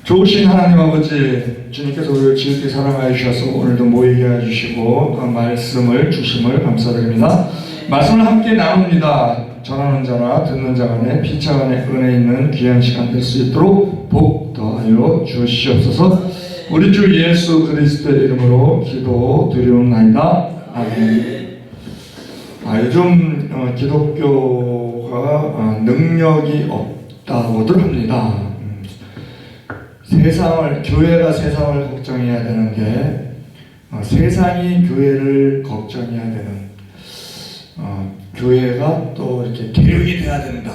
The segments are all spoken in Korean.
좋으신 하나님 아버지, 주님께서 우리를 지극히 사랑하여 주셔서 오늘도 모이게 해주시고 그 말씀을 주심을 감사드립니다. 말씀을 함께 나눕니다. 전하는 자나 듣는 자 간에 피차 간에 은혜 있는 귀한 시간 될 수 있도록 복 더하여 주시옵소서. 우리 주 예수 그리스도의 이름으로 기도드리옵나이다. 아멘. 요즘 기독교가 능력이 없다고들 합니다. 교회가 세상을 걱정해야 되는 게 세상이 교회를 걱정해야 되는, 교회가 또 이렇게 개혁이 돼야 된다,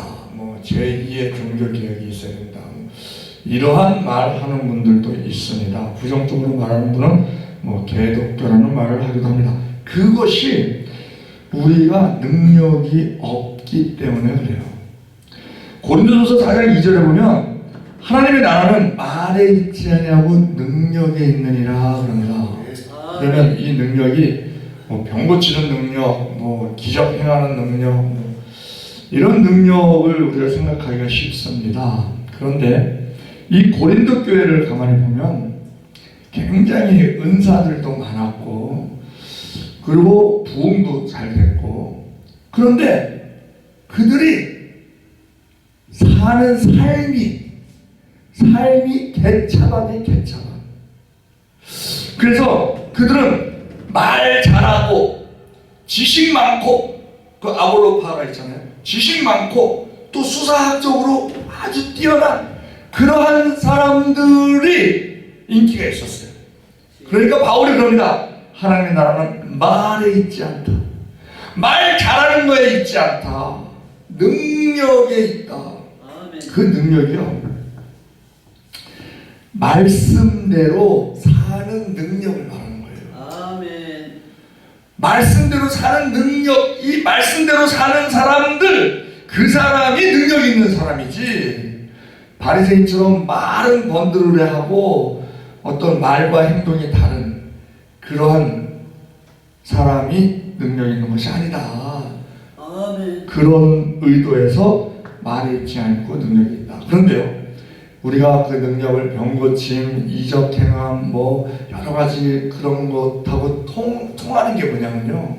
제2의 종교 개혁이 있어야 된다, 이러한 말하는 분들도 있습니다. 부정적으로 말하는 분은 개독교라는 말을 하기도 합니다. 그것이 우리가 능력이 없기 때문에 그래요. 고린도전서 4장 2절에 보면 하나님의 나라는 말에 있지 아니하고 능력에 있느니라 그럽니다. 그러면 이 능력이 병 고치는 능력, 기적 행하는 능력, 이런 능력을 우리가 생각하기가 쉽습니다. 그런데 이 고린도 교회를 가만히 보면 굉장히 은사들도 많았고, 그리고 부흥도 잘 됐고, 그런데 그들이 사는 삶이 개차반이 개차반. 그래서 그들은 말 잘하고 지식 많고, 그 아볼로파가 있잖아요. 지식 많고 또 수사학적으로 아주 뛰어난 그러한 사람들이 인기가 있었어요. 그러니까 바울이 그럽니다. 하나님의 나라는 말에 있지 않다, 말 잘하는 거에 있지 않다, 능력에 있다. 그 능력이요, 말씀대로 사는 능력을 말하는 거예요. 아멘. 말씀대로 사는 능력, 이 말씀대로 사는 사람들, 그 사람이 능력 있는 사람이지, 바리새인처럼 말은 번드르르하고 어떤 말과 행동이 다른 그러한 사람이 능력 있는 것이 아니다. 아멘. 그런 의도에서 말에 있지 않고 능력이 있다. 그런데요, 우리가 그 능력을 병고침, 이적행함, 여러 가지 그런 것하고 통하는 게 뭐냐면요,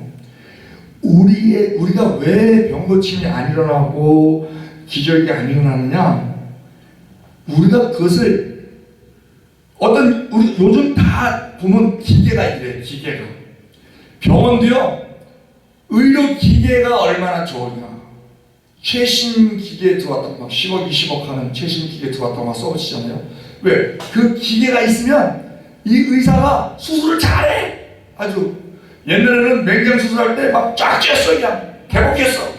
우리가 왜 병고침이 안 일어나고 기적이 안 일어나느냐, 우리가 그것을 우리 요즘 다 보면 기계가 이래요. 기계가, 병원도요, 의료 기계가 얼마나 좋으냐, 최신 기계에 들어왔다고 막 10억, 20억 하는 최신 기계에 들어왔다고 막 써붙이잖아요. 왜? 그 기계가 있으면 이 의사가 수술을 잘해. 아주 옛날에는 맹장 수술할 때 막 쫙 쬐었어, 그냥 개복했어.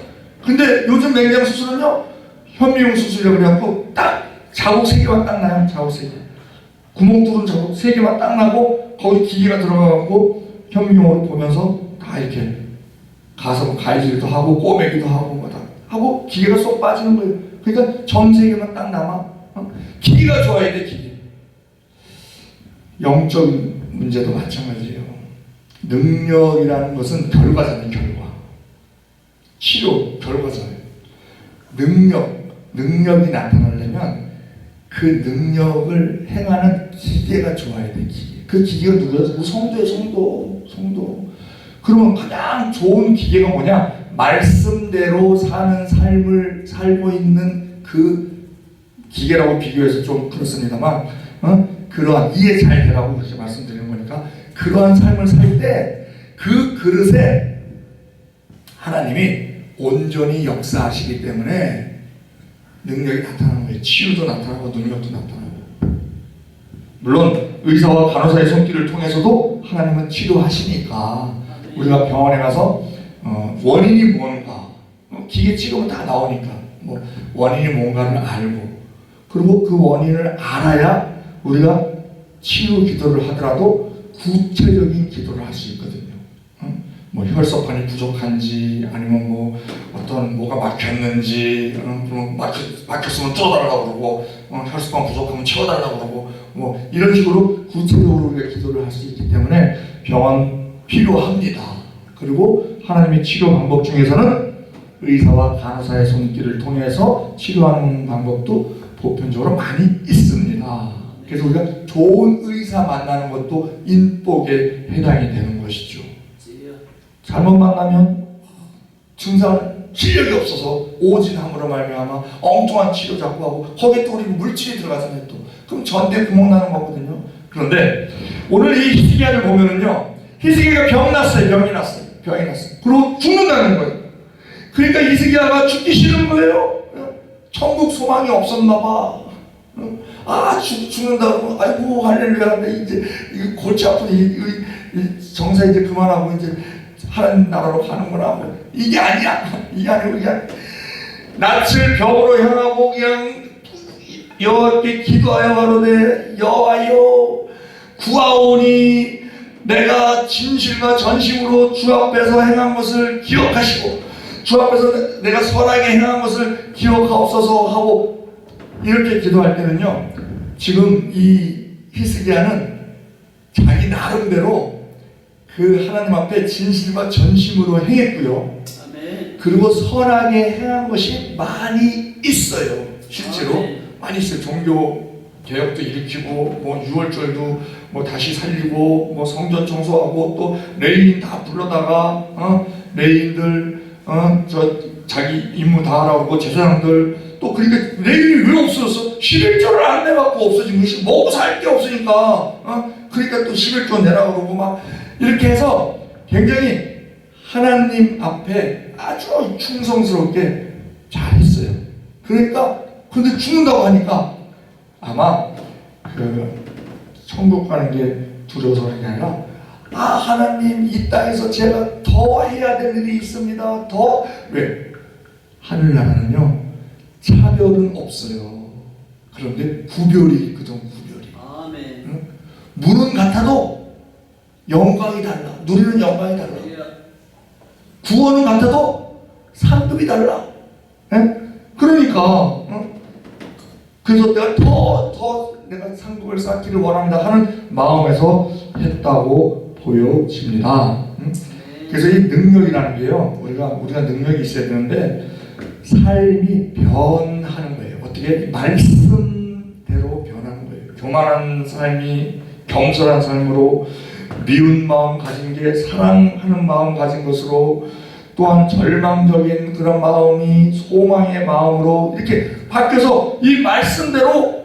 근데 요즘 맹장 수술은요, 현미용 수술이라고 그래갖고 딱 자국 3개만 딱 나요. 자국 3개, 구멍 뚫은 자국 3개만 딱 나고, 거기 기계가 들어가갖고 현미용으로 보면서 다 이렇게 가서 가위질도 하고 꼬매기도 하고 하고 기계가 쏙 빠지는 거예요. 그러니까 점 3개만 딱 남아. 기계가 좋아야 돼, 기계. 영적인 문제도 마찬가지예요. 능력이라는 것은 결과잖아요, 결과. 치료, 결과잖아요. 능력이 나타나려면 그 능력을 행하는 기계가 좋아야 돼, 기계. 그 기계가 누구야? 성도예요, 성도. 그러면 가장 좋은 기계가 뭐냐? 말씀대로 사는 삶을 살고 있는 그 기계라고 비교해서 좀 그렇습니다만, 그러한 이해 잘 되라고 그렇게 말씀드리는 거니까, 그러한 삶을 살 때 그 그릇에 하나님이 온전히 역사하시기 때문에 능력이 나타나는 거예요. 치유도 나타나고 능력도 나타나고. 물론 의사와 간호사의 손길을 통해서도 하나님은 치료하시니까 우리가 병원에 가서 원인이 뭔가, 기계 찍으면 다 나오니까 원인이 뭔가를 알고, 그리고 그 원인을 알아야 우리가 치유 기도를 하더라도 구체적인 기도를 할 수 있거든요. 혈소판이 부족한지, 아니면 어떤 뭐가 막혔는지, 막혔으면 뚫어달라고 그러고, 혈소판 부족하면 채워달라고 그러고, 이런 식으로 구체적으로 우리가 기도를 할 수 있기 때문에 병원 필요합니다. 그리고 하나님의 치료 방법 중에서는 의사와 간호사의 손길을 통해서 치료하는 방법도 보편적으로 많이 있습니다. 그래서 우리가 좋은 의사 만나는 것도 인복에 해당이 되는 것이죠. 잘못 만나면 증상 실력이 없어서 오진함으로 말미암아 엉뚱한 치료 자꾸 하고 거기에 또 우리 물질이 들어가잖아요. 또 그럼 전대 구멍 나는 거거든요. 그런데 오늘 이 히스기야를 보면은요, 히스기야가 병이 났어요. 그리고 죽는다는 거예요. 그러니까 히스기야가 죽기 싫은 거예요. 천국 소망이 없었나 봐. 죽는다고, 아이고 할렐루야, 이제 이 골치 아픈 이 정사 이제 그만하고 이제 하나님 나라로 가는구나. 이게 아니야. 이게 아니고 그냥 낯을 벽으로 향하고 그냥 여호와께 기도하여 가로되 여호와여 구하오니 내가 진실과 전심으로 주 앞에서 행한 것을 기억하시고 주 앞에서 내가 선하게 행한 것을 기억하옵소서 하고 이렇게 기도할 때는요, 지금 이 히스기야는 자기 나름대로 그 하나님 앞에 진실과 전심으로 행했고요. 아멘. 그리고 선하게 행한 것이 많이 있어요. 실제로 아멘. 많이 있어요. 종교 개혁도 일으키고 뭐 유월절도 뭐 다시 살리고 뭐 성전 청소하고 또 레위인 다 불러다가 레위인들 저 자기 임무 다 하라고 제사장들 또 그러니까 레위인이 왜 없어졌어? 11조를 안 내갖고 없어진 것이 먹고 살 게 없으니까 그러니까 또 11조 내라고 그러고 막 이렇게 해서 굉장히 하나님 앞에 아주 충성스럽게 잘했어요. 그러니까 근데 죽는다고 하니까 아마 그 천국 가는 게 두려워서 그런 게 아니라 하나님 이 땅에서 제가 더 해야 될 일이 있습니다. 더 왜? 하늘나라는요 차별은 없어요. 그런데 구별이 있거든. 구별이. 아멘. 응? 문은 같아도 영광이 달라. 누리는 영광이 달라. 구원은 같아도 상급이 달라. 네? 그러니까 그래서 내가 더 내가 상급을 쌓기를 원합니다 하는 마음에서 했다고 보여집니다. 그래서 이 능력이라는 게요, 우리가 능력이 있어야 되는데 삶이 변하는 거예요. 어떻게? 말씀대로 변하는 거예요. 교만한 삶이 겸손한 삶으로, 미운 마음 가진 게 사랑하는 마음 가진 것으로, 또한 절망적인 그런 마음이 소망의 마음으로 이렇게 바뀌어서 이 말씀대로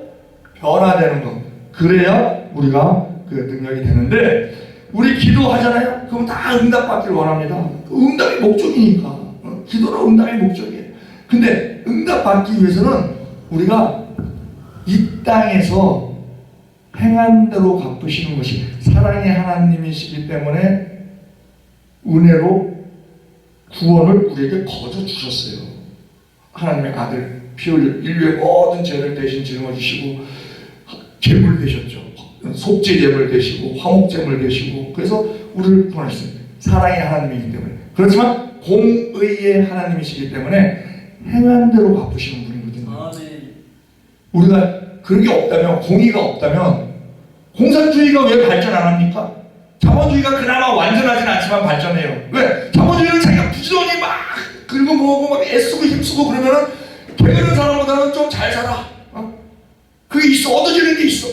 변화되는 것. 그래야 우리가 그 능력이 되는데, 우리 기도하잖아요. 그럼 다 응답받기를 원합니다. 응답이 목적이니까. 기도는 응답이 목적이에요. 근데 응답받기 위해서는 우리가 이 땅에서 행한 대로 갚으시는 것이 사랑의 하나님이시기 때문에 은혜로 구원을 우리에게 거저 주셨어요. 하나님의 아들 피 흘려 인류의 모든 죄를 대신 짊어지시고 제물 되셨죠. 속죄 제물 되시고 화목 제물 되시고 그래서 우리를 구원하셨어요. 사랑의 하나님이기 때문에. 그렇지만 공의의 하나님이시기 때문에 행한 대로 갚으시는 분이거든요. 아멘. 우리가 그런 게 없다면, 공의가 없다면 공산주의가 왜 발전 안 합니까? 자본주의가 그나마 완전하진 않지만 발전해요. 왜? 자본주의는 자기가 부지런히 막 긁고 뭐고 막 애쓰고 힘쓰고 그러면은 게으른 사람보다는 좀 잘 살아. 그게 있어. 얻어지는 게 있어.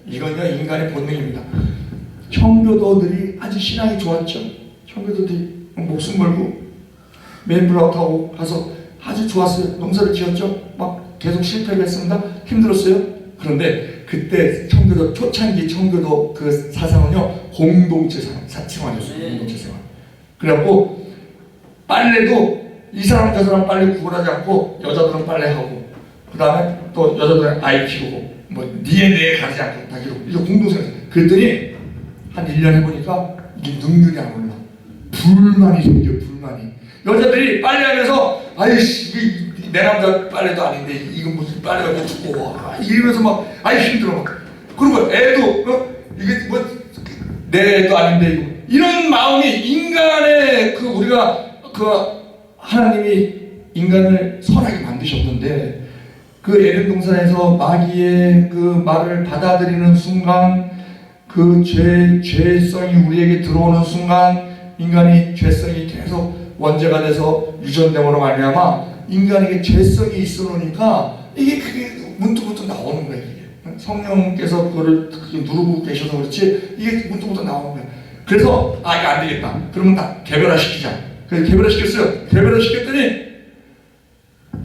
이건요 인간의 본능입니다. 청교도들이 아주 신앙이 좋았죠. 청교도들이 목숨 걸고 맨브라우 타고 가서 아주 좋았어요. 농사를 지었죠. 막 계속 실패를 했습니다. 힘들었어요. 그런데 그때 청교도 초창기 청교도 그 사상은요 공동체 생활이었어요. 공동체 생활. 그래갖고 빨래도 이 사람 저 사람 빨래 구분하지 않고 여자들은 빨래하고 그 다음에 또 여자들은 아이 키우고 뭐 니에 내에 가리지 않고 다 이러고 이거 공동생활. 그랬더니 한 1년 해보니까 이게 능률이 안 올라. 불만이 생겨. 불만이. 여자들이 빨래하면서 아이씨 내 남자 빨래도 아닌데 이건 무슨 빨래가 죽고 이러면서 막 아이 힘들어 막. 그리고 애도 이게 뭐 내 애도 아닌데 이런 마음이 인간의 그 우리가 그 하나님이 인간을 선하게 만드셨는데 그 에덴 동산에서 마귀의 그 말을 받아들이는 순간 그 죄성이 우리에게 들어오는 순간 인간이 죄성이 계속 원죄가 돼서 유전됨으로 말미암아 인간에게 죄성이 있어 놓으니까 이게 그게 문득문득 나오는 거예요. 이게. 성령께서 그거를 누르고 계셔서 그렇지 이게 문득문득 나오는 거야. 그래서 이거 안 되겠다. 그러면 딱 개별화시키자. 그래서 개별화시켰어요. 개별화시켰더니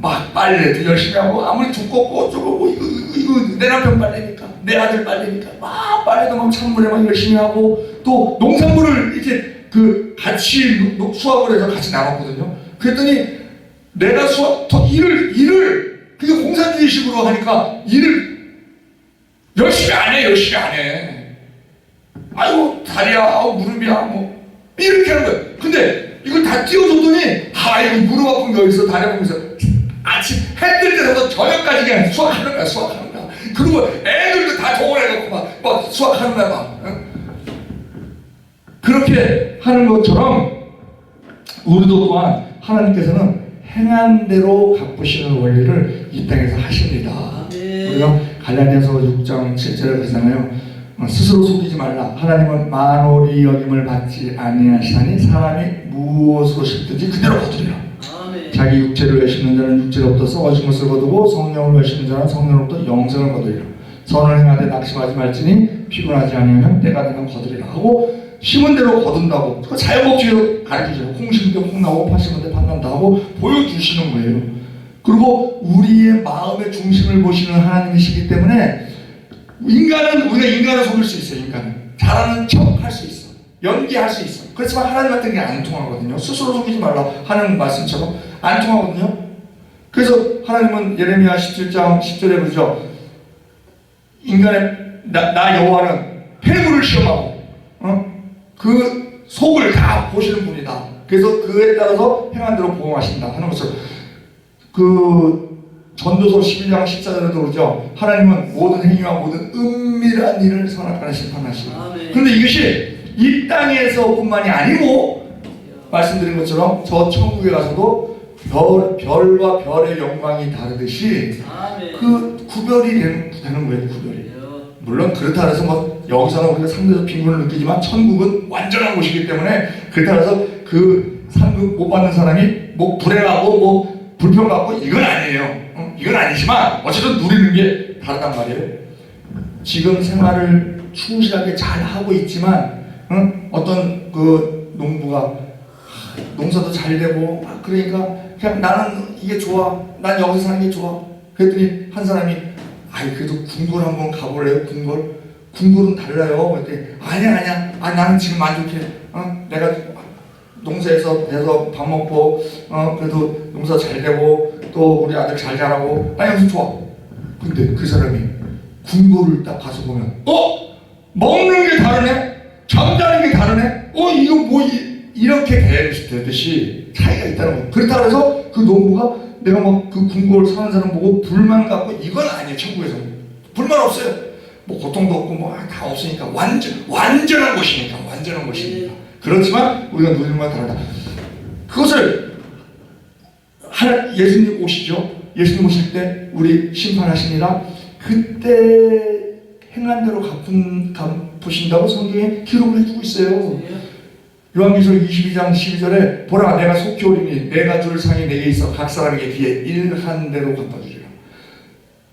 막 빨래도 열심히 하고 아무리 두껍고 어쩌고 이거 내 남편 빨래니까 내 아들 빨래니까 막 빨래도 막 찬물에 막 열심히 하고 또 농산물을 이제 그 같이 수확을 해서 같이 나눴거든요. 그랬더니 내가 일을 그게 공산주의식으로 하니까 일을 열심히 안 해. 아이고 다리야, 무릎이야, 뭐 이렇게 하는 거야. 근데 이걸 다 띄워줬더니 이거 무릎 아픈 거 있어, 다리 아픈 거 있어. 아침 해 뜰 때부터 저녁까지 그냥 수학하는 거야. 그리고 애들도 다 동원해갖고 막 수학하는 거야 막. 그렇게 하는 것처럼 우리도 또한 하나님께서는 행한 대로 갚으시는 원리를 이 땅에서 하십니다. 우리가 갈라디아서 6장 7절에 그러잖아요. 스스로 속이지 말라. 하나님은 만홀히 여김을 받지 아니하시나니 사람이 무엇으로 싶든지 그대로 거두리라. 자기 육체를 외치는 자는 육체로부터 썩어진 것을 거두고 성령을 외치는 자는 성령으로부터 영생을 거두리라. 선을 행하되 낙심하지 말지니 피곤하지 아니하면 때가 되면 거두리라 하고 심은 대로 거둔다고 그 자연법칙을 가르치죠. 콩 심은 데 콩 나오고 팥 심은 데 팥 난다 하고 보여주시는 거예요. 그리고 우리의 마음의 중심을 보시는 하나님이시기 때문에 우리가 인간을 속일 수 있어요. 인간은 잘하는 척 할 수 있어, 연기할 수 있어. 그렇지만 하나님한테는 게 안 통하거든요. 스스로 속이지 말라 하는 말씀처럼 안 통하거든요. 그래서 하나님은 예레미야 17장 10절에 그러죠. 인간의 나 여호와는 폐물을 시험하고 그 속을 다 보시는 분이다. 그래서 그에 따라서 행한 대로 보응하신다 하는 것을 그 전도서 11장 14절에도 그러죠. 하나님은 모든 행위와 모든 은밀한 일을 선악간에 심판하시고. 그런데 이것이 이 땅에서뿐만이 아니고 말씀드린 것처럼 저 천국에 가서도 별과 별의 영광이 다르듯이 그 구별이 되는 거예요. 구별이. 물론 그렇다 해서 뭐 여기서는 우리가 상대적 빈곤을 느끼지만 천국은 완전한 곳이기 때문에 그렇다 해서 그 상급 못 받는 사람이 뭐 불행하고 뭐 불평받고 이건 아니에요. 이건 아니지만 어쨌든 누리는 게 다르단 말이에요. 지금 생활을 충실하게 잘 하고 있지만 어떤 그 농부가 농사도 잘 되고 그러니까 그냥 나는 이게 좋아, 난 여기서 사는 게 좋아. 그랬더니 한 사람이 그래도 궁궐 한번 가볼래요? 궁궐은 달라요. 그랬더니 아니야. 나는 지금 만족해. 내가 농사에서 배서 밥 먹고 그래도 농사 잘 되고 또 우리 아들 잘 자라고 나 여기서 좋아. 근데 그 사람이 궁궐을 딱 가서 보면 먹는 게 다르네, 잠자는 게 다르네. 이거 뭐 이렇게 되듯이 차이가 있다는 거예요. 그렇다고 해서 그 농부가 내가 막 그 궁궐 사는 사람 보고 불만 갖고 이건 아니에요. 천국에서 불만 없어요. 뭐 고통도 없고 뭐 다 없으니까 완전한 곳이니까. 그렇지만 우리가 누리는 건 다르다. 그것을 예수님 오시죠. 예수님 오실 때 우리 심판하시니라. 그때 행한 대로 갚으신다고 성경에 기록을 해주고 있어요. 요한계시록 22장 12절에 보라 내가 속히 오리니 내가 줄 상이 내게 있어 각 사람에게 비해 일한 대로 갚아주리라.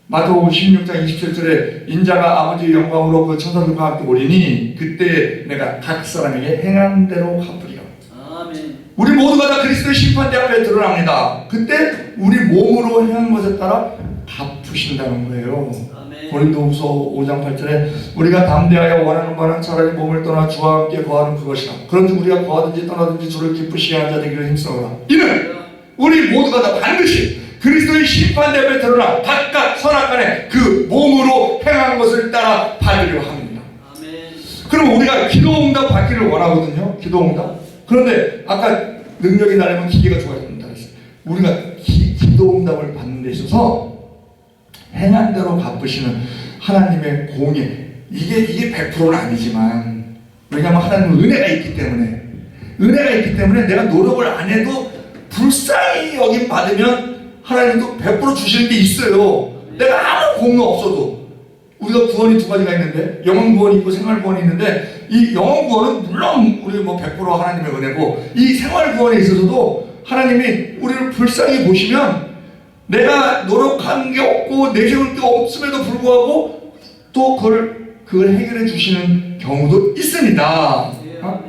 마태복음 16장 27절에 인자가 아버지의 영광으로 그 천사들과 함께 오리니 그때 내가 각 사람에게 행한 대로 갚으리라. 아멘. 우리 모두가 다 그리스도의 심판대 앞에 드러납니다. 그때 우리 몸으로 행한 것에 따라 갚으신다는 거예요. 고린도후서 5장 8절에 우리가 담대하여 원하는 바는 차라리 몸을 떠나 주와 함께 거하는 그것이라. 그런지 우리가 거하든지 떠나든지 주를 기쁘시게 하는 자 되기를 힘쓰노라. 이는 우리 모두가 다 반드시 그리스도의 심판대 앞에 드러나 각각 선악간에 그 몸으로 행한 것을 따라 받으려 합니다. 그럼 우리가 기도응답 받기를 원하거든요. 기도응답. 그런데 아까 능력이 나려면 기계가 좋아야 된다 그랬어요. 우리가 기도응답을 받는 데 있어서 행한 대로 갚으시는 하나님의 공의, 이게 100%는 아니지만, 왜냐하면 하나님은 은혜가 있기 때문에 내가 노력을 안 해도 불쌍히 여김 받으면 하나님도 100% 주시는 게 있어요. 내가 아무 공로 없어도. 우리가 구원이 두 가지가 있는데 영원 구원이 있고 생활 구원이 있는데 이 영원 구원은 물론 우리 100% 하나님의 은혜고 이 생활 구원에 있어서도 하나님이 우리를 불쌍히 보시면 내가 노력한 게 없고 내세울 게 없음에도 불구하고 또 그걸 해결해 주시는 경우도 있습니다.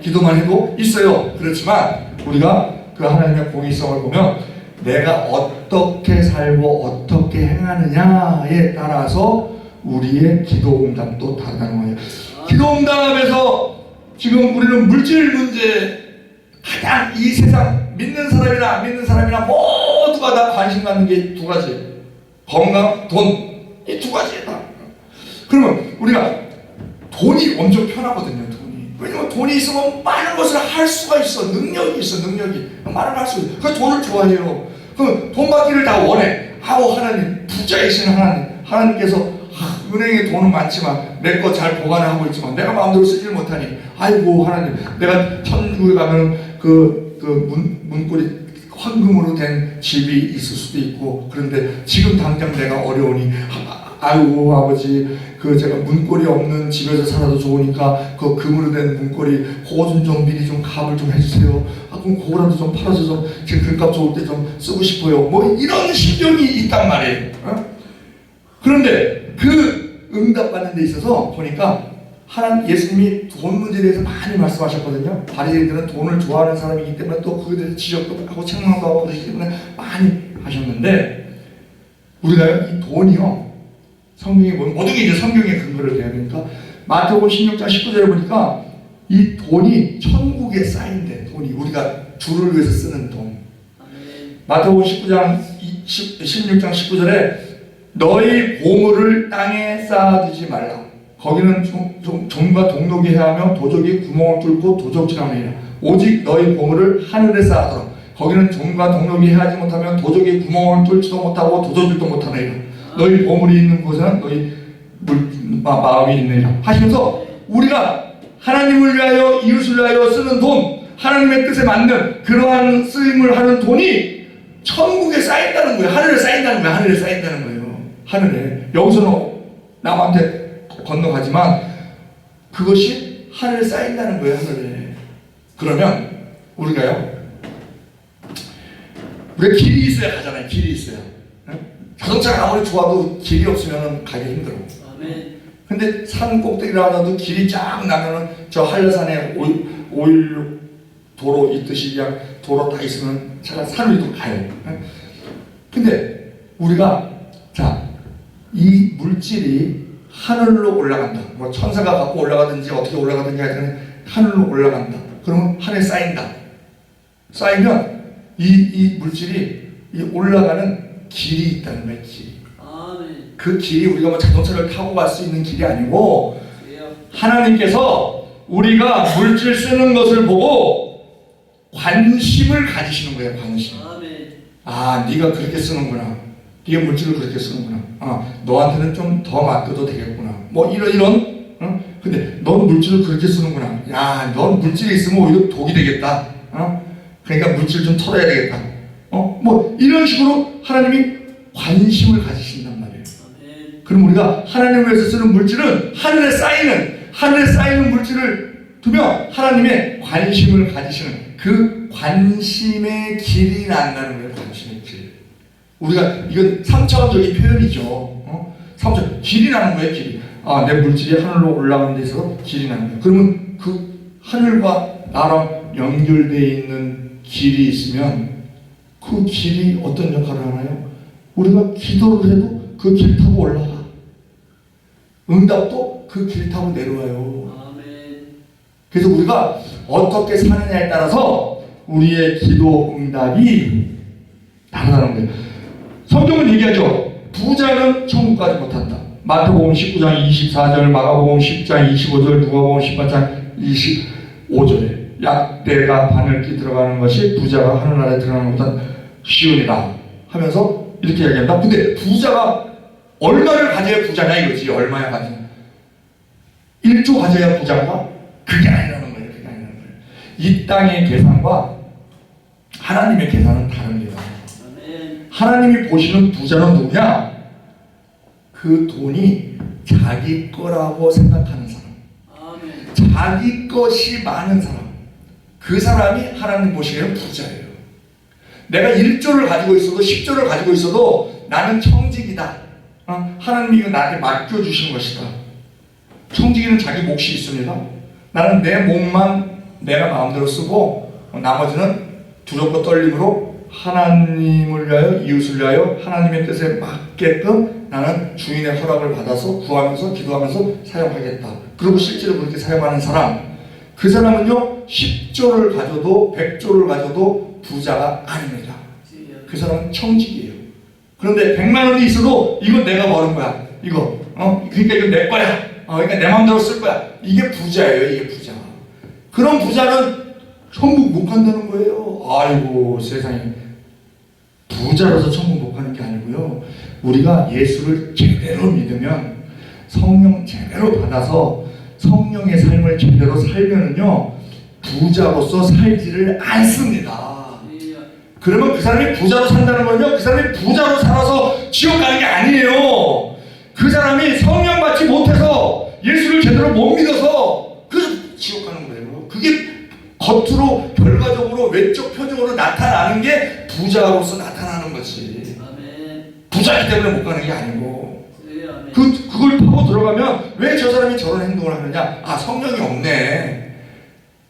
기도만 해도 있어요. 그렇지만 우리가 그 하나님의 공의성을 보면 내가 어떻게 살고 어떻게 행하느냐에 따라서 우리의 기도 응답도 다르다는 거예요. 기도 응답에서 지금 우리는 물질 문제, 가장 이 세상 믿는 사람이나 안 믿는 사람이나 모두가 다 관심 갖는 게 두 가지, 건강, 돈. 이 두 가지다. 그러면 우리가 돈이 엄청 편하거든요. 왜냐면 돈이 있으면 많은 것을 할 수가 있어. 능력이 있어. 능력이 많은 걸 할 수 있어. 그래서 돈을 좋아해요. 그 돈 받기를 다 원해. 아우 하나님, 부자이신 하나님께서 은행에 돈은 많지만 내 거 잘 보관하고 있지만 내가 마음대로 쓰질 못하니 아이고 하나님, 내가 천국에 가면 문고리 황금으로 된 집이 있을 수도 있고, 그런데 지금 당장 내가 어려우니 아이고 아버지, 제가 문고리 없는 집에서 살아도 좋으니까 그 금으로 된 문고리 그거 좀 미리 좀 값을 좀 해주세요. 그럼 그거라도 좀 팔아서 좀 제 금값 좋을 때 좀 쓰고 싶어요. 뭐 이런 심정이 있단 말이에요. 그런데 그 응답받는 데 있어서 보니까 예수님이 돈 문제에 대해서 많이 말씀하셨거든요. 바리새인들은 돈을 좋아하는 사람이기 때문에 또 그에 대해서 지적도 하고 책망도 하고 그러기 때문에 많이 하셨는데, 우리가 이 돈이요, 성경에 보면 모든 게 이제 성경의 근거를 대야 되니까 마태복음 16장 19절에 보니까 이 돈이 천국에 쌓인대. 돈이 우리가 주를 위해서 쓰는 돈. 마태복음 16장 19절에 너희 보물을 땅에 쌓아두지 말라. 거기는 종과 동록이 해하며 도적이 구멍을 뚫고 도적질하느니라. 오직 너희 보물을 하늘에 쌓아두라. 거기는 종과 동록이 해하지 못하면 도적이 구멍을 뚫지도 못하고 도적질도 못하느니라. 너희 보물이 있는 곳에는 너희 마음이 있느니라 하시면서, 우리가 하나님을 위하여 이웃을 위하여 쓰는 돈, 하나님의 뜻에 맞는 그러한 쓰임을 하는 돈이 천국에 쌓인다는 거예요. 하늘에 쌓인다는 거예요. 하늘에 쌓인다는 거예요. 하늘에. 여기서는 남한테 건너가지만 그것이 하늘에 쌓인다는 거예요. 하늘에. 그러면 우리가 길이 있어야 가잖아요. 길이 있어야. 자동차가 아무리 좋아도 길이 없으면 가기 힘들어. 근데 산 꼭대기라도 길이 쫙 나면은 저 한라산에 516 도로 있듯이 그냥 도로 다 있으면 차가 산 위로 가요. 근데 우리가 이 물질이 하늘로 올라간다. 뭐 천사가 갖고 올라가든지 어떻게 올라가든지 하여튼 하늘로 올라간다. 그러면 하늘에 쌓인다. 쌓이면 이 물질이 올라가는 길이 있다는 거예요. 길이. 그 길이 우리가 뭐 자동차를 타고 갈 수 있는 길이 아니고, 하나님께서 우리가 물질 쓰는 것을 보고 관심을 가지시는 거예요. 관심. 네가 그렇게 쓰는구나. 네가 물질을 그렇게 쓰는구나. 너한테는 좀 더 맡겨도 되겠구나. 뭐 이런. 근데 넌 물질을 그렇게 쓰는구나. 야, 넌 물질이 있으면 오히려 독이 되겠다. 그러니까 물질 좀 털어야 되겠다. 뭐 이런 식으로 하나님이 관심을 가지신단 말이에요. 그럼 우리가 하나님을 위해서 쓰는 물질은 하늘에 쌓이는 물질을 두며 하나님의 관심을 가지시는 그 관심의 길이 난다는 거예요. 관심의 길. 우리가 이건 3차원적인 표현이죠. 3차원 길이 나는 거예요. 길이. 내 물질이 하늘로 올라가는 데 있어서 길이 나는 거예요. 그러면 그 하늘과 나랑 연결되어 있는 길이 있으면 그 길이 어떤 역할을 하나요? 우리가 기도를 해도 그 길 타고 올라가. 응답도 그 길 타고 내려와요. 그래서 우리가 어떻게 사느냐에 따라서 우리의 기도 응답이 다르다는 거예요. 성경은 얘기하죠. 부자는 천국 가지 못한다. 마태복음 19장 24절, 마가복음 10장 25절, 누가복음 18장 25절에 약대가 바늘기 들어가는 것이 부자가 하늘나라에 들어가는 것보다 쉬우니라 하면서 이렇게 이야기한다. 근데 부자가 얼마를 가져야 부자냐 이거지. 얼마야 가져야. 1조 가져야 부자인가? 그게 아니라는 거예요. 그게 아니라는 거예요. 이 땅의 계산과 하나님의 계산은 다릅니다. 하나님이 보시는 부자는 누구냐? 그 돈이 자기 거라고 생각하는 사람. 자기 것이 많은 사람. 그 사람이 하나님 보시기에는 부자예요. 내가 1조를 가지고 있어도 10조를 가지고 있어도 나는 청직이다. 하나님이 이거 나한테 맡겨주신 것이다. 청지기는 자기 몫이 있습니다. 나는 내 몸만 내가 마음대로 쓰고 나머지는 두렵고 떨림으로 하나님을 위하여 이웃을 위하여 하나님의 뜻에 맞게끔 나는 주인의 허락을 받아서 구하면서 기도하면서 사용하겠다. 그리고 실제로 그렇게 사용하는 사람, 그 사람은요 10조를 가져도 100조를 가져도 부자가 아닙니다. 그 사람은 청직이에요. 그런데 100만 원이 있어도 이건 내가 버는 거야. 이거 그러니까 이거 내 거야. 그러니까 내 마음대로 쓸 거야. 이게 부자예요. 이게 부자. 그런 부자는 천국 못 간다는 거예요. 아이고 세상에. 부자라서 천국 못 가는 게 아니고요. 우리가 예수를 제대로 믿으면 성령 제대로 받아서 성령의 삶을 제대로 살면은요 부자로서 살지를 않습니다. 그러면 그 사람이 부자로 산다는 건요 그 사람이 부자로 살아서 지옥 가는 게 아니에요. 그 사람이 성령 받지 못해서 예수를 제대로 못 믿어서 그래서 지옥 가는 거예요. 그게 겉으로 결과적으로 외적 표정으로 나타나는 게 부자로서 나타나는 거지. 부자이기 때문에 못 가는 게 아니고 그걸 파고 들어가면 왜 저 사람이 저런 행동을 하느냐? 아 성령이 없네.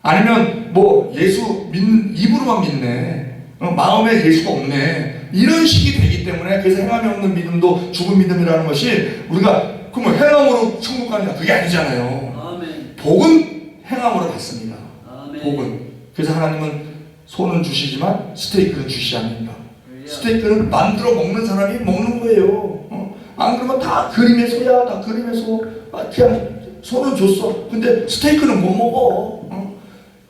아니면 뭐 예수 입으로만 믿네. 마음에 예수가 없네. 이런 식이 되기 때문에 그래서 행함이 없는 믿음도 죽은 믿음이라는 것이 우리가 그럼 행함으로 천국 가느냐? 그게 아니잖아요. 아멘. 복은 행함으로 받습니다. 아멘. 복은. 그래서 하나님은 손은 주시지만 스테이크는 주시지 않는다. 스테이크는 만들어 먹는 사람이 먹는 거예요. 안 그러면 다 그림의 소야. 다 그림의 소. 그냥 손은 줬어. 근데 스테이크는 못 먹어.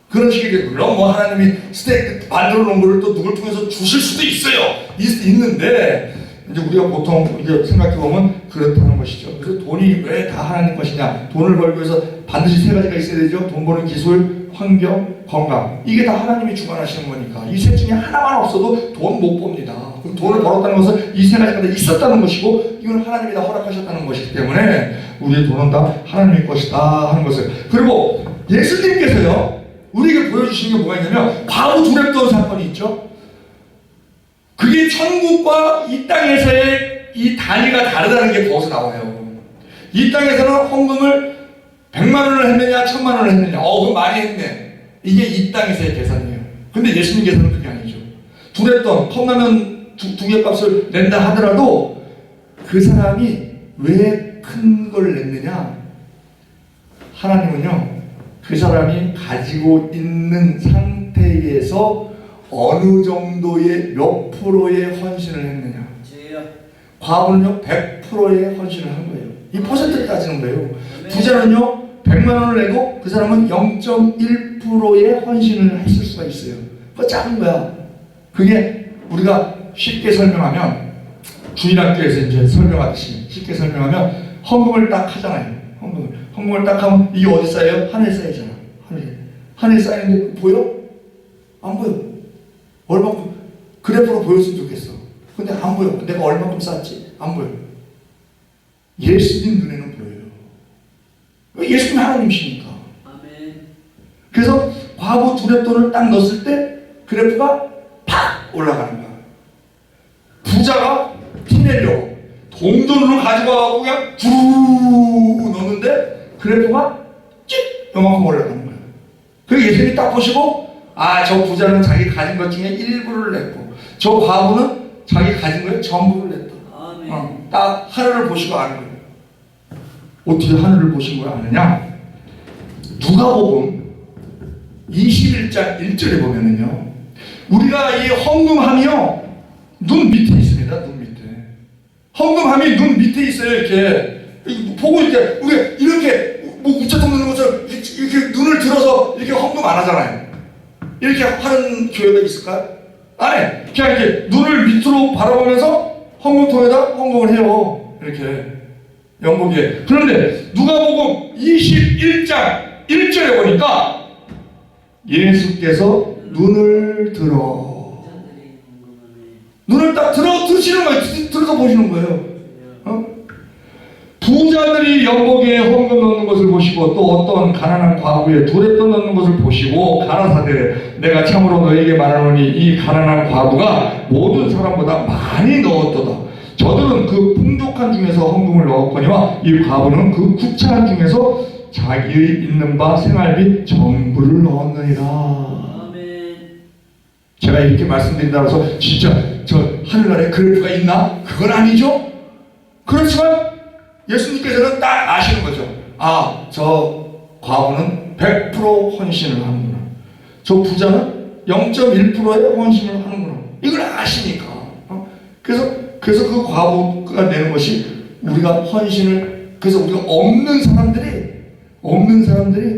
그런 식이 되고, 물론 뭐 하나님이 스테이크 만들어 놓은 거를 또 누굴 통해서 주실 수도 있어요. 있는데 이제 우리가 보통 이제 생각해 보면 그렇다는 것이죠. 그래서 돈이 왜 다 하나님 것이냐? 돈을 벌기 위해서 반드시 세 가지가 있어야 되죠. 돈 버는 기술, 환경, 건강. 이게 다 하나님이 주관하시는 거니까 이 셋 중에 하나만 없어도 돈 못 봅니다. 돈을 벌었다는 것은 이 세 가지가 다 있었다는 것이고 이건 하나님이 다 허락하셨다는 것이기 때문에 우리의 돈은 다 하나님의 것이다 하는 것을. 그리고 예수님께서요 우리에게 보여주시는 게 뭐가 있냐면 과부 두렙돈 사건이 있죠. 그게 천국과 이 땅에서의 이 단위가 다르다는 게 거기서 나와요. 이 땅에서는 헌금을 100만 원을 했느냐 1000만 원을 했느냐 그거 많이 했네. 이게 이 땅에서의 계산이에요. 근데 예수님께서는 그게 아니죠. 두렙돈 컵라면 두 개 값을 낸다 하더라도 그 사람이 왜 큰 걸 냈느냐? 하나님은요 그 사람이 가지고 있는 상태에서 어느 정도의 몇 프로의 헌신을 했느냐. 과부는요 100%의 헌신을 한 거예요. 이 퍼센트를 따지는 거예요. 부자는요 100만 원을 내도 그 사람은 0.1%의 헌신을 했을 수가 있어요. 그거 작은 거야. 그게 우리가 쉽게 설명하면 주일학교에서 이제 설명하듯이 쉽게 설명하면 헌금을 딱 하잖아요. 헌금을 딱 하면 이게 어디 쌓여요? 하늘에 쌓이잖아. 하늘에 쌓이는데 보여? 안 보여. 얼마큼 그래프로 보였으면 좋겠어. 근데 안 보여. 내가 얼마큼 쌓았지? 안 보여. 예수님 눈에는 보여요. 예수님 하나님이시니까. 아멘. 그래서 과부 두렙돈을 딱 넣었을 때 그래프가 팍 올라가는 거야. 부자가 티내려고 동전으로 가져가고 그냥 두루 넣는데 그래프가 찍 요만큼 올라가는 거야. 그리고 예수님이 딱 보시고 저 부자는 자기 가진 것 중에 일부를 냈고 저 과부는 자기 가진 거에 전부를 냈다. 딱 하늘을 보시고 아는 거예요. 어떻게 하늘을 보신 거야 아느냐? 누가복음 21장 1절에 보면은요 우리가 이 헌금함이요 눈 밑에 있습니다. 눈 밑에 헌금함이 눈 밑에 있어요. 이렇게 보고 이렇게 우리가 이렇게 뭐 우체통 넣는 것처럼 이렇게 눈을 들어서 이렇게 헌금 안 하잖아요. 이렇게 하는 교회가 있을까요? 안 해. 그냥 이렇게 눈을 밑으로 바라보면서 헌금통에다 헌금을 해요. 이렇게 영국에. 그런데 누가복음 21장 1절에 보니까 예수께서 눈을 들어 눈을 딱 드시는 거예요. 들어서 보시는 거예요. 부자들이 연복에 헌금 넣는 것을 보시고 또 어떤 가난한 과부의 두렙돈 넣는 것을 보시고 가라사대 내가 참으로 너에게 말하노니 이 가난한 과부가 모든 사람보다 많이 넣었도다. 저들은 그 풍족한 중에서 헌금을 넣었거니와 이 과부는 그 구차한 중에서 자기의 있는 바 생활비 전부를 넣었느니라. 아멘. 제가 이렇게 말씀드린다고 해서 진짜 저 하늘나라에 그래프가 있나? 그건 아니죠. 그렇지만 예수님께서는 딱 아시는 거죠. 아, 저 과부는 100% 헌신을 하는구나. 저 부자는 0.1%의 헌신을 하는구나. 이걸 아시니까. 그래서 그 과부가 내는 것이 우리가 헌신을, 그래서 우리가 없는 사람들이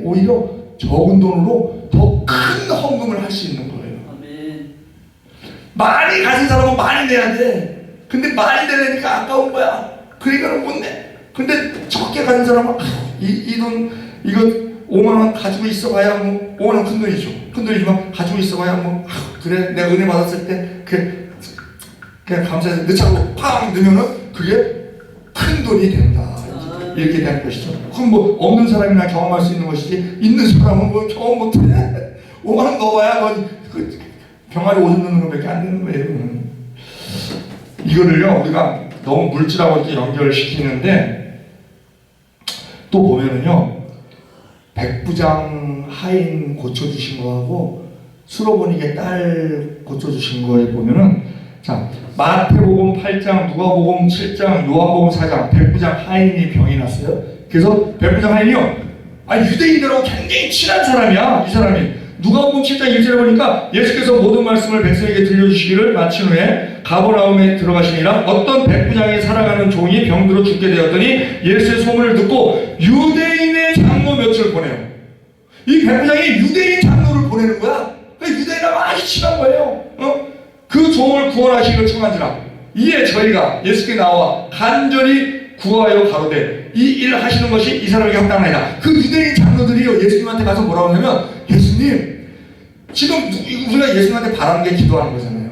오히려 적은 돈으로 더 큰 헌금을 할 수 있는 거예요. 아멘. 많이 가진 사람은 많이 내야 돼. 근데 많이 내려니까 아까운 거야. 그러니까 못 내. 근데 적게 가진 사람은 이 돈 이거 5만 원 가지고 있어봐야 뭐 5만 원 큰 돈이죠. 큰 돈이지만 가지고 있어봐야 뭐 그래 내가 은혜 받았을 때 그냥 감사해서 넣자고 팍 넣으면은 그게 큰 돈이 된다. 이렇게 되는 것이죠. 그럼 뭐 없는 사람이나 경험할 수 있는 것이지 있는 사람은 뭐 경험 못해. 5만 원 넣어봐야 그 병아리 오줌 넣는 것밖에 안 되는 거예요. 이거를요 우리가 너무 물질하고 이렇게 연결시키는데 또 보면은요 백부장 하인 고쳐주신 거하고 수로보니게 딸 고쳐주신 거에 보면은 자 마태복음 8장, 누가복음 7장, 요한복음 4장 백부장 하인이 병이 났어요. 그래서 백부장 하인이요 유대인들하고 굉장히 친한 사람이야. 이 사람이 누가복음 7장 1절에 보니까 예수께서 모든 말씀을 백성에게 들려주시기를 마친 후에 가버나움에 들어가시니라. 어떤 백부장이 살아가는 종이 병들어 죽게 되었더니 예수의 소문을 듣고 유대인의 장로 몇을 보내요. 이 백부장이 유대인 장로를 보내는 거야. 유대인하고 아주 친한 거예요. 그 종을 구원하시기를 청한지라. 이에 저희가 예수께 나와 간절히 구하여 가로되 이 일 하시는 것이 이 사람에게 합당하니라. 그 유대인 장로들이요 예수님한테 가서 뭐라고 하냐면 예수님 지금 우리가 예수님한테 바라는 게 기도하는 거잖아요.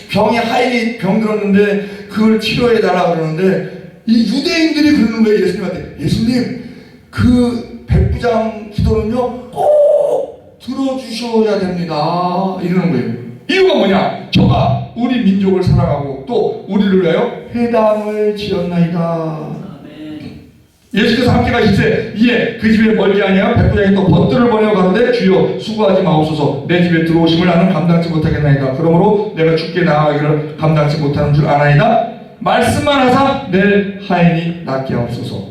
병이 하인이 병들었는데 그걸 치료해달라 그러는데 이 유대인들이 그러는 거예요. 예수님한테 예수님 그 백부장 기도는요 꼭 들어주셔야 됩니다 이러는 거예요. 이유가 뭐냐? 저가 우리 민족을 사랑하고 또 우리를 위하여 회당을 지었나이다. 예수께서 함께 가시되 이에 그 집에 멀지 아니하 백부장이 또 벗들을 보내어 가로되 주여 수고하지 마옵소서 내 집에 들어오심을 나는 감당치 못하겠나이다. 그러므로 내가 죽게 나아가기를 감당치 못하는 줄 아나이다. 말씀만 하사 내 하인이 낫게 하옵소서.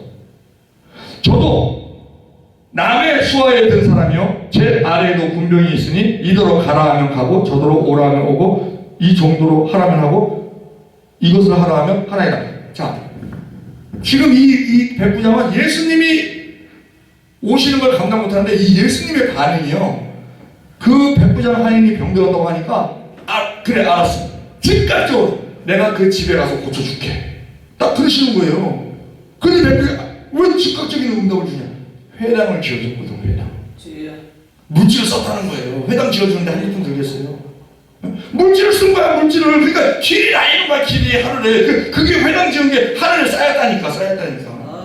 저도 남의 수하에 든 사람이요 제 아래에도 군병이 있으니 이더러 가라 하면 가고 저더러 오라 하면 오고 이 정도로 하라면 하고 이것을 하라 하면 하나이다. 자 지금 이 백부장은 예수님이 오시는 걸 감당 못하는데 이 예수님의 반응이요 그 백부장 하인이 병들었다고 하니까 그래 알았어 즉각적으로 내가 그 집에 가서 고쳐줄게 딱 그러시는 거예요. 근데 백부장 왜 즉각적인 응답을 주냐? 회당을 지어줬거든. 회당 물질을 썼다는 거예요. 회당 지어주는데 한 1분 들겠어요? 물질을 쓴 거야. 물질을. 그러니까 길이 나이는 거야. 길이 하늘에 그게 회당 지은 게 하늘에 쌓였다니까.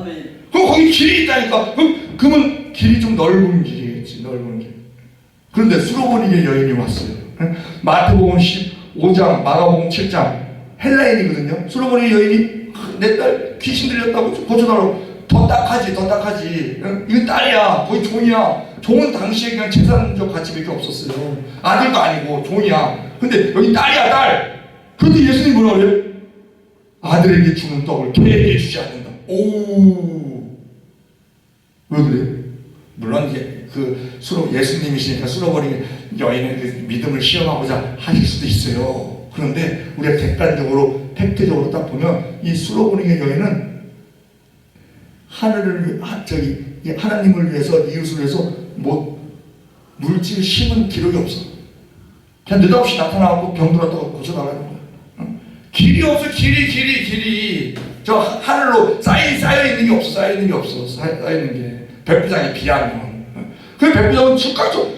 아멘. 그럼 거기 길이 있다니까. 그러면 길이 좀 넓은 길이겠지. 넓은 길. 그런데 수로보니게 여인이 왔어요. 마태복음 15장 마가복음 7장 헬라인이거든요. 수로보니게 여인이 내 딸 귀신 들렸다고 고쳐달라고. 더 딱하지. 이건 딸이야. 거의 종이야. 종은 당시에 그냥 재산적 가치밖에 없었어요. 아들도 아니고 종이야. 근데 여기 딸이야, 딸. 그런데 예수님이 뭐라 그래요? 아들에게 주는 떡을 개에게 주지 않는다. 오. 왜 그래요? 물론 이제 예수님이시니까 수로버린 여인은 그 믿음을 시험하고자 하실 수도 있어요. 그런데 우리가 객관적으로 팩트적으로 딱 보면 이 수로버린 여인은 하나님을 위해서 이웃을 위해서 물질 심은 기록이 없어. 그냥 느닷없이 나타나고 병들었다고 고쳐나가는 거야. 길이 없어. 길이 저 하늘로 쌓여있는 게 없어. 쌓여있는 게 백부장이 비하면. 그 백부장은 즉각적으로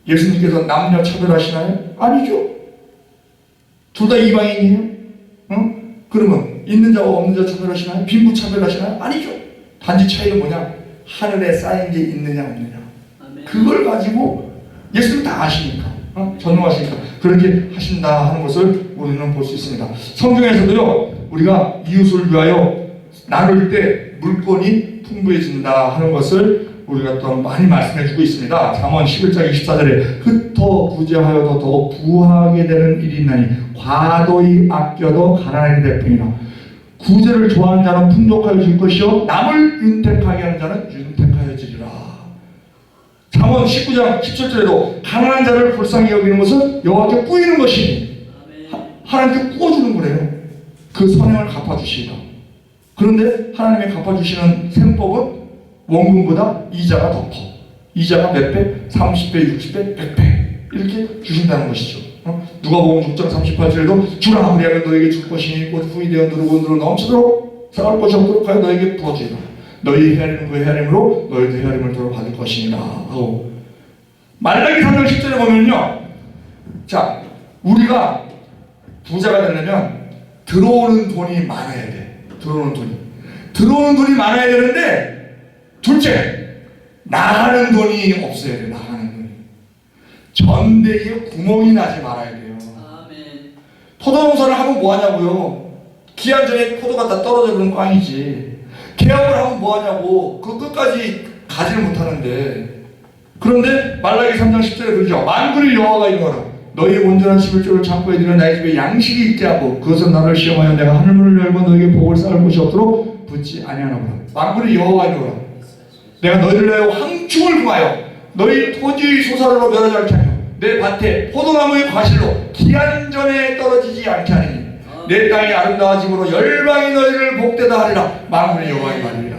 예수님께서 남녀 차별하시나요? 아니죠. 둘 다 이방인이에요. 그러면 있는 자와 없는 자 차별하시나요? 빈부 차별하시나요? 아니죠. 단지 차이는 뭐냐? 하늘에 쌓인 게 있느냐 없느냐. 아멘. 그걸 가지고 예수님 다 아시니까 전능하시니까 그렇게 하신다 하는 것을 우리는 볼 수 있습니다. 성경에서도요, 우리가 이웃을 위하여 나눌 때 물건이 풍부해진다 하는 것을 우리가 또 많이 말씀해주고 있습니다. 잠언 11장 24절에 흩어 구제하여도 더 부하게 되는 일이 있나니 과도히 아껴도 가난하게 될 뿐이라. 구제를 좋아하는 자는 풍족하여 줄 것이요 남을 윤택하게 하는 자는 윤택하여지리라. 잠언 19장 17절에도 가난한 자를 불쌍히 여기는 것은 여호와께 뿌이는 것이니 하나님께 부어주는 거래요. 그 선행을 갚아주시리라. 그런데 하나님이 갚아주시는 셈법은 원금보다 이자가 더 커. 이자가 몇 배? 30배, 60배, 100배 이렇게 주신다는 것이죠. 누가복음 6장 38절에도 주라 그리하면 너에게 줄 것이니 곧 후이 되어 누르고 넘치도록 쌓을 것이 없도록 하여 너에게 부어주리라. 너희 헤아리는 그 헤아림으로 너희도 헤아림을 돌아받을 것이니라 하고, 말라기 3장 10절에 보면요, 자, 우리가 부자가 되려면 들어오는 돈이 많아야 돼. 들어오는 돈이 많아야 되는데, 둘째, 나가는 돈이 없어야 돼. 나가는 돈이. 전대기에 구멍이 나지 말아야 돼요. 아멘. 포도농사를 하면 뭐 하냐고요. 기한 전에 포도가 다 떨어져 그런 꽝이지. 개업을 하면 뭐 하냐고. 그 끝까지 가지를 못하는데. 그런데 말라기 3장 10절에 그러죠. 만군의 여호와가 이르노라. 너희 온전한 11조를 창고에 들여 나의 집에 양식이 있게 하고 그것은 나를 시험하여 내가 하늘문을 열고 너에게 복을 쌓을 곳이 없도록 붙지 아니하나보다. 만군의 여호와가 이르노라. 내가 너희를 위하여 황충을 구하여 너희 토지 소사로 멸하지 않게 하며 내 밭에 포도나무의 과실로 기한 전에 떨어지지 않게 하리니 내 땅이 아름다워짐으로 열방이 너희를 복되다 하리라. 만군의 여호와의 말이라.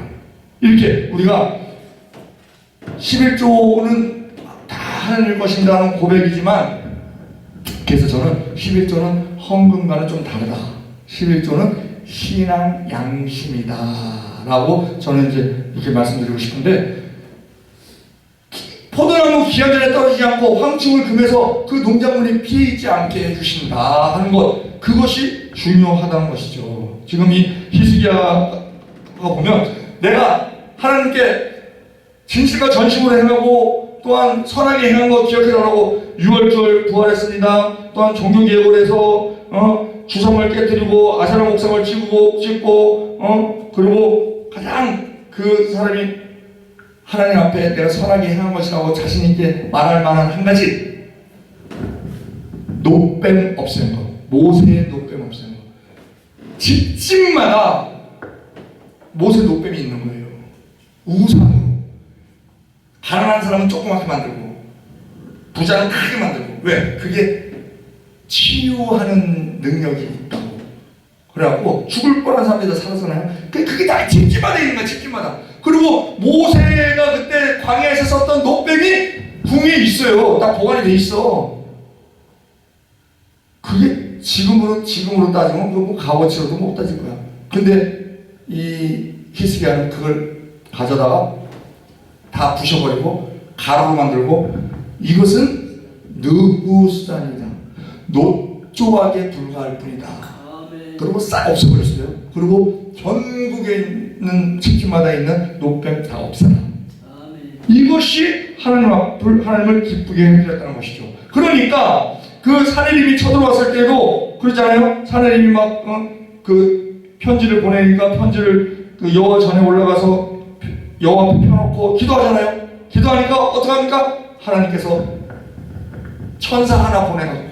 이렇게 우리가 11조는 다 하나님의 것인다는 고백이지만, 그래서 저는 11조는 헌금과는 좀 다르다. 11조는 신앙 양심이다 라고 저는 이제 이렇게 말씀드리고 싶은데, 포도나무 기한 전에 떨어지지 않고 황충을 금해서 그 농작물이 피해 있지 않게 해주신다 하는 것, 그것이 중요하다는 것이죠. 지금 이 히스기야가 보면 내가 하나님께 진실과 전심으로 행하고 또한 선하게 행한 것 기억해달라고 6월절 부활했습니다. 또한 종교개혁을 해서 주성을 깨뜨리고 아세라 목상을 찍고 그리고 가장 그 사람이 하나님 앞에 내가 선하게 행한 것이라고 자신있게 말할 만한 한 가지, 노뱀 없애는 것. 모세의 노뱀 없애는 것. 집집마다 모세 노뱀이 있는 거예요. 우상으로. 가난한 사람은 조그맣게 만들고 부자는 크게 만들고. 왜? 그게 치유하는 능력이 있다고. 그래갖고 죽을 뻔한 사람들이 다 살았잖아요. 그게 다 집집마다 있는 거야. 집집마다. 그리고 모세가 그때 광야에서 썼던 노뱀이 궁에 있어요. 다 보관이 돼 있어. 그게 지금으로 따지면 그거 뭐 값어치로도 못 따질 거야. 근데 이 히스기야는 그걸 가져다가 다 부셔버리고 가루로 만들고, 이것은 느후수단이다. 녹조각에 불과할 뿐이다. 그리고 싹 없애버렸어요. 그리고 전국에 있는 집집마다 있는 노뱀 다 없애라. 이것이 하나님을 기쁘게 해드렸다는 것이죠. 그러니까 그 사내림이 쳐들어왔을 때도 그러잖아요. 사내림이 막 그 편지를 보내니까 편지를 그 여호와 전에 올라가서 여호와 앞에 펴놓고 기도하잖아요. 기도하니까 어떻게 합니까? 하나님께서 천사 하나 보내갖고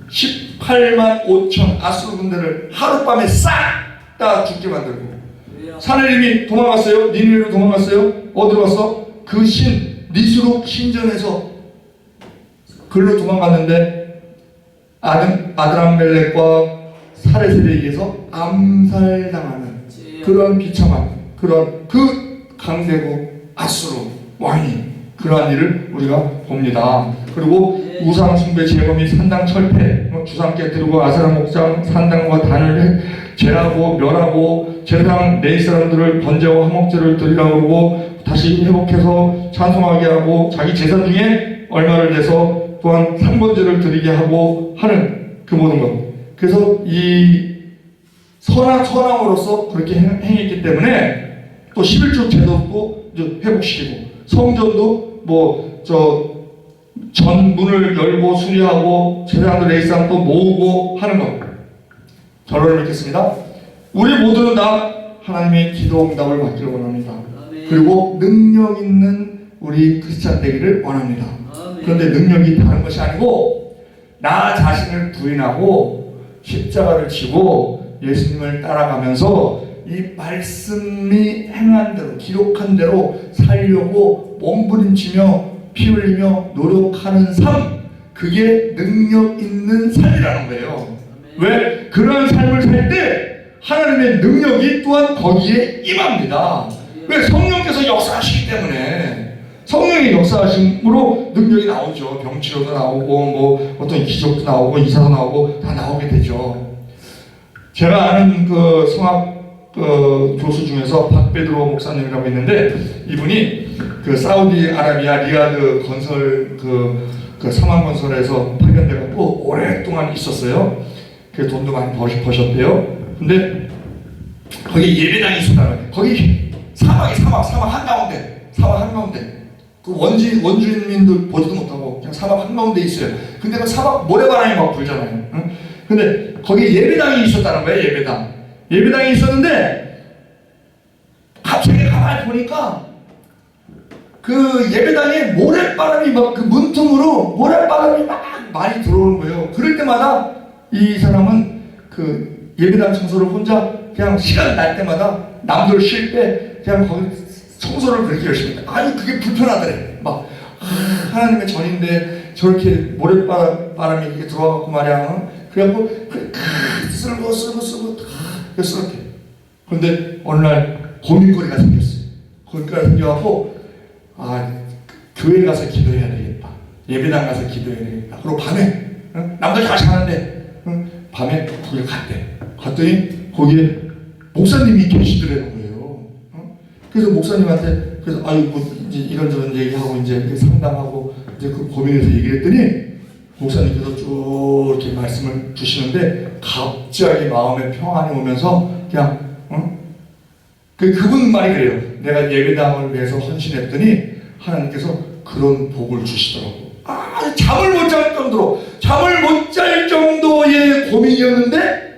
18만 5천 아수르 군대를 하룻밤에 싹 다 죽게 만들고, 사내림이 도망갔어요. 니느웨로 도망갔어요. 어디로 갔어? 그 니스룩 신전에서 글로 도망갔는데 아드람멜렉과 사레셀에 의해서 암살당하는 그런 비참한 그런 그 강대국 아수르 왕이 그러한 일을 우리가 봅니다. 그리고 우상 숭배 제거 및 산당 철폐, 주상 깨뜨리고 아세라 목장 산당과 단을 제하고 멸하고 제사장 네 사람들을 번제와 화목제를 드리라고 그러고 다시 회복해서 찬송하게 하고 자기 재산 중에 얼마를 내서 또한 상번제를 드리게 하고 하는 그 모든 것. 그래서 이 선함으로써 그렇게 행했기 때문에 또 11조 제도도 회복시키고 성전도 전 문을 열고 수리하고 제사장들 레이사람 또 모으고 하는 것. 결론을 맺겠습니다. 우리 모두는 다 하나님의 기도 응답을 받기를 원합니다. 아멘. 그리고 능력 있는 우리 크리스찬 되기를 원합니다. 아멘. 그런데 능력이 다른 것이 아니고 나 자신을 부인하고 십자가를 지고 예수님을 따라가면서 이 말씀이 행한 대로 기록한 대로 살려고 몸부림치며 피 흘리며 노력하는 삶, 그게 능력 있는 삶이라는 거예요. 왜? 그런 삶을 살 때 하나님의 능력이 또한 거기에 임합니다. 왜? 성령께서 역사하시기 때문에. 성령의 역사하심으로 능력이 나오죠. 병치료도 나오고 뭐 어떤 기적도 나오고 이사도 나오고 다 나오게 되죠. 제가 아는 그 성악 교수 중에서 박베드로 목사님이라고 있는데, 이분이 그 사우디아라비아 리야드 건설 그 사망건설에서 파견돼 갖고 오랫동안 있었어요. 그 돈도 많이 버셨대요. 근데 거기 예배당이 있었다는 거예요. 거기 사막 한가운데 그 원주민들 보지도 못하고 그냥 사막 한가운데 있어요. 근데 그 사막 모래바람이 막 불잖아요. 응? 근데 거기 예배당이 있었다는 거예요. 예배당이 있었는데 갑자기 가만히 보니까 그 예배당에 모래바람이 막 그 문틈으로 모래바람이 막 많이 들어오는 거예요. 그럴 때마다 이 사람은 그 예배당 청소를 혼자 그냥 시간 날 때마다 남들 쉴 때 그냥 거기 청소를 그렇게 열심히 해. 아니 그게 불편하더래. 막 하나님의 전인데 저렇게 모래바람이 이렇게 들어와갖고 말이야. 그래갖고 쓸고 쓰럽게. 그런데 어느 날 고민거리가 생겼어요. 고민거리가 생겨갖고 교회 가서 기도해야 되겠다. 예배당 가서 기도해야 되겠다. 그리고 밤에 남들 다 자는데 밤에 거기 갔대. 갔더니 거기에 목사님이 계시더라는 거예요. 그래서 목사님한테 이제 이런저런 얘기하고 이제 상담하고 이제 그 고민해서 얘기를 했더니 목사님께서 쭉 이렇게 말씀을 주시는데 갑자기 마음에 평안이 오면서 그냥 그분 말이 그래요. 내가 예배당을 위해서 헌신했더니 하나님께서 그런 복을 주시더라고. 잠을 못 잘 정도의 고민이었는데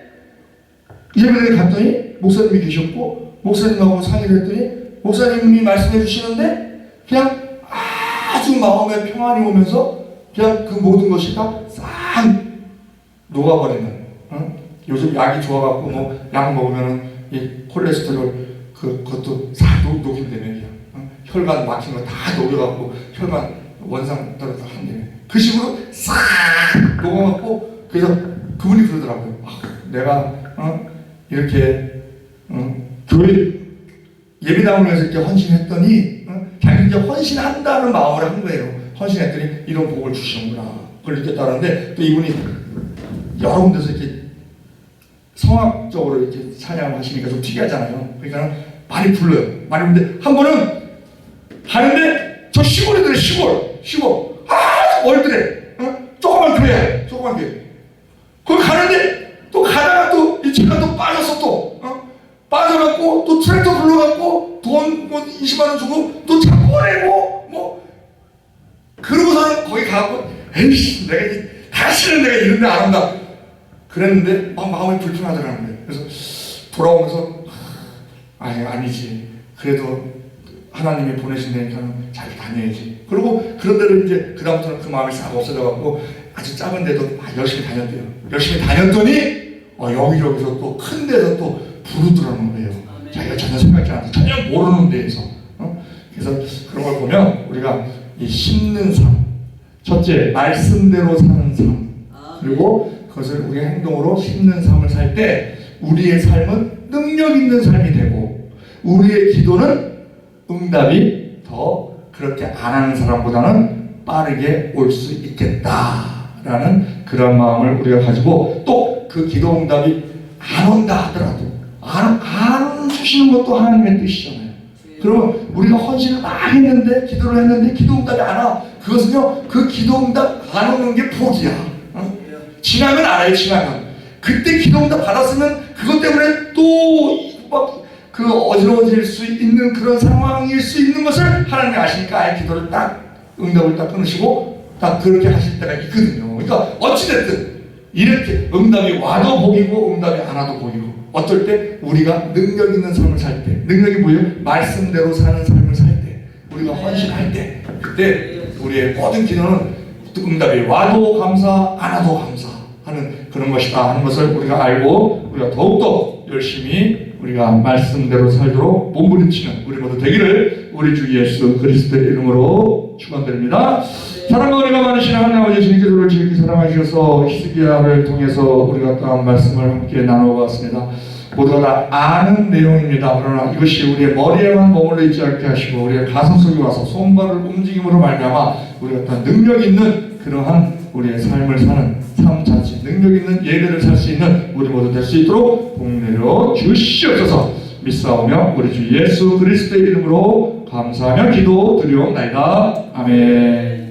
예배당에 갔더니 목사님이 계셨고 목사님하고 상의를 했더니 목사님이 말씀해 주시는데 그냥 아주 마음에 평안이 오면서 그냥 그 모든 것이 다 싹 녹아버리는. 요즘 약이 좋아갖고 뭐 약 먹으면은 이 콜레스테롤 그것도 싹 녹인다며. 혈관 막힌 거 다 녹여갖고 혈관 원상 떨어져 한대. 그 식으로 싹 녹아갖고 그래서 그분이 그러더라고요. 내가 이렇게 교회 예배당을 위해서 이렇게 헌신했더니 자기 이제 헌신한다는 마음으로 한 거예요. 헌신했더니 이런 복을 주시는구나. 그걸 느꼈다는데 또 이분이 여러 군데서 이렇게 성악적으로 이렇게 찬양을 하시니까 좀 특이하잖아요. 그러니까 많이 불러요. 많이 부르는데 한 번은 가는데 저 시골이더래. 시골. 멀더래. 조그만 교회. 거기 가는데 또 가다가 또 이 차가 또 빠졌어. 빠져갖고 또 트랙터 불러갖고 돈 뭐 20만 원 주고 또 차 꺼내고 뭐 그러고서는 거기 가고 에이씨 다시는 내가 이런 데 안 온다 그랬는데 마음이 불편하더라는 거예요. 그래서 돌아오면서 아니지. 그래도 하나님이 보내신 데니까는 잘 다녀야지. 그리고 그런 데를 이제 그다음부터는 그 마음이 싹 없어져갖고 아주 작은데도 열심히 다녔대요. 열심히 다녔더니 여기저기서 또 큰 데서 또 부르더라는 거예요. 자기가 전혀 생각지 않아서 전혀 모르는 데에서. 그래서 그런 걸 보면 우리가 이 심는 삶, 첫째 말씀대로 사는 삶, 그리고 그것을 우리의 행동으로 심는 삶을 살 때 우리의 삶은 능력 있는 삶이 되고 우리의 기도는 응답이 더 그렇게 안 하는 사람보다는 빠르게 올 수 있겠다라는 그런 마음을 우리가 가지고 또 그 기도 응답이 안 온다 하더라도 안 주시는 것도 하나님의 뜻이잖아요. 그러면 우리가 헌신을 막 했는데 기도를 했는데 기도 응답이 안 와. 그것은요 그 기도 응답 안 오는 게 복이야. 지나면 알아요. 지나면 그때 기도 응답 받았으면 그것 때문에 또 막 그 어지러워질 수 있는 그런 상황일 수 있는 것을 하나님이 아시니까 아예 기도를 딱 응답을 딱 끊으시고 딱 그렇게 하실 때가 있거든요. 그러니까 어찌됐든 이렇게 응답이 와도 복이고 응답이 안 와도 복이고, 어떨 때 우리가 능력 있는 삶을 살 때, 능력이 뭐예요? 말씀대로 사는 삶을 살 때, 우리가 헌신할 때, 그때 우리의 모든 기도는 응답이 와도 감사, 안 와도 감사하는 그런 것이다 하는 것을 우리가 알고, 우리가 더욱더 열심히 우리가 말씀대로 살도록 몸부림치는 우리 모두 되기를 우리 주 예수 그리스도의 이름으로 축원드립니다. 사랑과 은혜가 많으신 하나님 아버지, 주님께서 우리를 지극히 사랑하셔서 히스기야를 통해서 우리가 또한 말씀을 함께 나눠봤습니다. 모두가 다 아는 내용입니다. 그러나 이것이 우리의 머리에만 머물러 있지 않게 하시고 우리의 가슴 속에 와서 손발을 움직임으로 말미암아 우리가 어떤 능력 있는 그러한 우리의 삶을 사는 삶 자체, 능력 있는 예배를 살 수 있는 우리 모두 될 수 있도록 복 내려 주시옵소서. 믿사오며 우리 주 예수 그리스도의 이름으로 감사하며 기도 드리옵나이다. 아멘.